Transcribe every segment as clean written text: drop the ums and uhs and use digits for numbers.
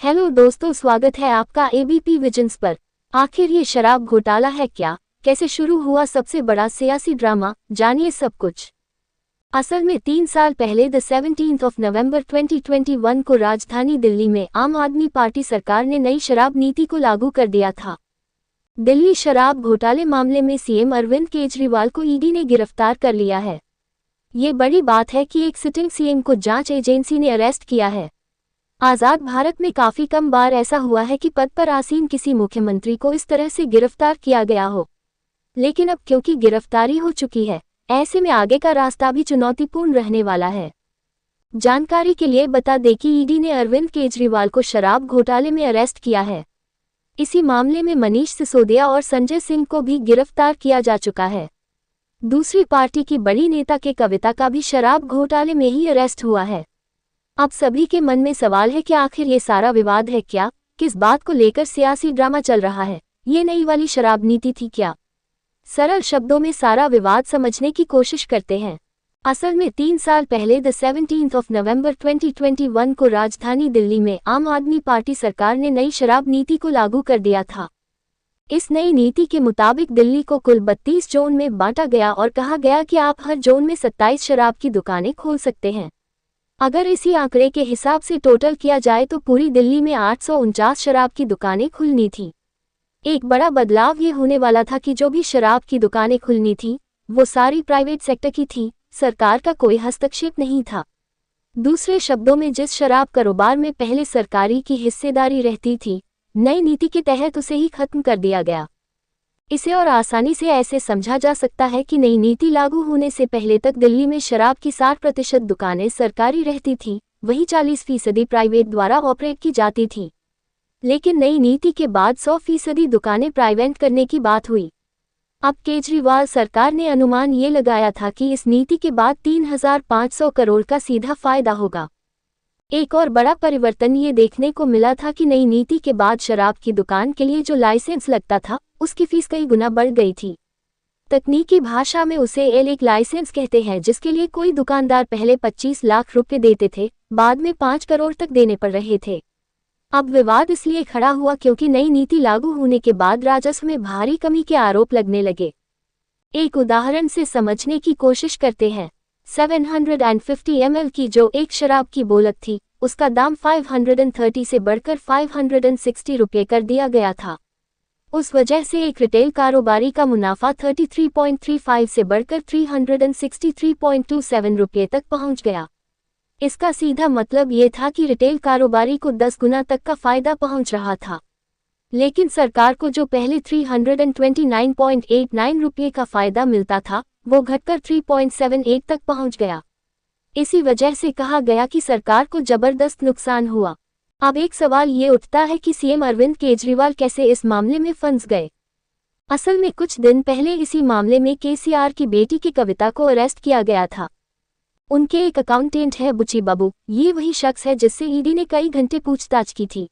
Hello दोस्तों, स्वागत है आपका एबीपी विजन्स पर। आखिर ये शराब घोटाला है क्या? कैसे शुरू हुआ सबसे बड़ा सियासी ड्रामा? जानिए सब कुछ। असल में 3 साल पहले 17 नवंबर 2021 को राजधानी दिल्ली में आम आदमी पार्टी सरकार ने नई शराब नीति को लागू कर दिया था। दिल्ली शराब घोटाले मामले में सीएम अरविंद केजरीवाल को ईडी ने गिरफ्तार कर लिया है। ये बड़ी बात है कि एक सिटिंग सीएम को जांच एजेंसी ने अरेस्ट किया है। आज़ाद भारत में काफी कम बार ऐसा हुआ है कि पद पर आसीन किसी मुख्यमंत्री को इस तरह से गिरफ्तार किया गया हो, लेकिन अब क्योंकि गिरफ्तारी हो चुकी है, ऐसे में आगे का रास्ता भी चुनौतीपूर्ण रहने वाला है। जानकारी के लिए बता दें कि ईडी ने अरविंद केजरीवाल को शराब घोटाले में अरेस्ट किया है। इसी मामले में मनीष सिसोदिया और संजय सिंह को भी गिरफ्तार किया जा चुका है। दूसरी पार्टी की बड़ी नेता के कविता का भी शराब घोटाले में ही अरेस्ट हुआ है। अब सभी के मन में सवाल है कि आखिर ये सारा विवाद है क्या? किस बात को लेकर सियासी ड्रामा चल रहा है? ये नई वाली शराब नीति थी क्या? सरल शब्दों में सारा विवाद समझने की कोशिश करते हैं। असल में 3 साल पहले 17 नवंबर 2021 को राजधानी दिल्ली में आम आदमी पार्टी सरकार ने नई शराब नीति को लागू कर दिया था। इस नई नीति के मुताबिक दिल्ली को कुल 32 जोन में बांटा गया और कहा गया कि आप हर जोन में 27 शराब की दुकानें खोल सकते हैं। अगर इसी आंकड़े के हिसाब से टोटल किया जाए तो पूरी दिल्ली में 849 शराब की दुकानें खुलनी थी। एक बड़ा बदलाव ये होने वाला था कि जो भी शराब की दुकानें खुलनी थी वो सारी प्राइवेट सेक्टर की थी, सरकार का कोई हस्तक्षेप नहीं था। दूसरे शब्दों में जिस शराब कारोबार में पहले सरकारी की हिस्सेदारी रहती थी, नई नीति के तहत उसे ही खत्म कर दिया गया। इसे और आसानी से ऐसे समझा जा सकता है कि नई नीति लागू होने से पहले तक दिल्ली में शराब की 60% दुकानें सरकारी रहती थीं, वहीं 40% प्राइवेट द्वारा ऑपरेट की जाती थीं। लेकिन नई नीति के बाद 100% दुकानें प्राइवेट करने की बात हुई। अब केजरीवाल सरकार ने अनुमान ये लगाया था कि इस नीति के बाद 3500 करोड़ का सीधा फायदा होगा। एक और बड़ा परिवर्तन ये देखने को मिला था कि नई नीति के बाद शराब की दुकान के लिए जो लाइसेंस लगता था उसकी फीस कई गुना बढ़ गई थी। तकनीकी भाषा में उसे एक लाइसेंस कहते हैं, जिसके लिए कोई दुकानदार पहले 25 लाख रुपए देते थे, बाद में 5 करोड़ तक देने पड़ रहे थे। अब विवाद इसलिए खड़ा हुआ क्योंकि नई नीति लागू होने के बाद राजस्व में भारी कमी के आरोप लगने लगे। एक उदाहरण से समझने की कोशिश करते हैं। 750 ml की जो एक शराब की बोतल थी, उसका दाम 530 से बढ़कर 560 रुपये कर दिया गया था। उस वजह से एक रिटेल कारोबारी का मुनाफा 33.35 से बढ़कर 363.27 रुपये तक पहुंच गया। इसका सीधा मतलब ये था कि रिटेल कारोबारी को 10 गुना तक का फायदा पहुंच रहा था। लेकिन सरकार को जो पहले 329.89 रुपये का फायदा मिलता था, वो घटकर 3.78 तक पहुंच गया। इसी वजह से कहा गया कि सरकार को जबरदस्त नुकसान हुआ। अब एक सवाल ये उठता है कि सीएम अरविंद केजरीवाल कैसे इस मामले में फंस गए। असल में कुछ दिन पहले इसी मामले में केसीआर की बेटी की कविता को अरेस्ट किया गया था। उनके एक अकाउंटेंट है बुची बाबू, ये वही शख्स है जिससे ईडी ने कई घंटे पूछताछ की थी।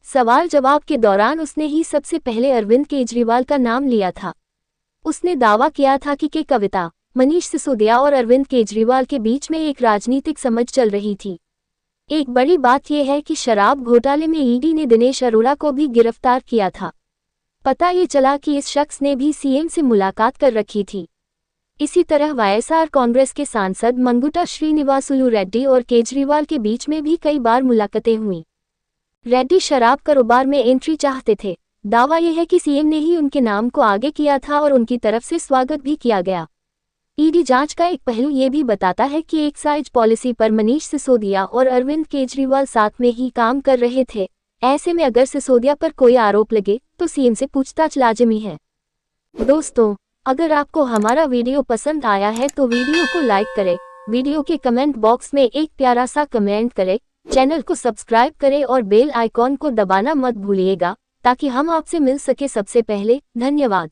सवाल जवाब के दौरान उसने ही सबसे पहले अरविंद केजरीवाल का नाम लिया था। उसने दावा किया था कि कविता, मनीष सिसोदिया और अरविंद केजरीवाल के बीच में एक राजनीतिक समझ चल रही थी। एक बड़ी बात यह है कि शराब घोटाले में ईडी ने दिनेश अरोड़ा को भी गिरफ्तार किया था। पता ये चला कि इस शख्स ने भी सीएम से मुलाकात कर रखी थी। इसी तरह वाईएसआर कांग्रेस के सांसद मंगुटा श्रीनिवासुलु रेड्डी और केजरीवाल के बीच में भी कई बार मुलाकातें हुई। रेड्डी शराब कारोबार में एंट्री चाहते थे। दावा यह है कि सीएम ने ही उनके नाम को आगे किया था और उनकी तरफ से स्वागत भी किया गया। ईडी जांच का एक पहलू ये भी बताता है कि एक्साइज पॉलिसी पर मनीष सिसोदिया और अरविंद केजरीवाल साथ में ही काम कर रहे थे। ऐसे में अगर सिसोदिया पर कोई आरोप लगे तो सीएम से पूछताछ लाजमी है। दोस्तों, अगर आपको हमारा वीडियो पसंद आया है तो वीडियो को लाइक करें, वीडियो के कमेंट बॉक्स में एक प्यारा सा कमेंट करें, चैनल को सब्सक्राइब करें और बेल आइकॉन को दबाना मत भूलिएगा ताकि हम आपसे मिल सके सबसे पहले। धन्यवाद।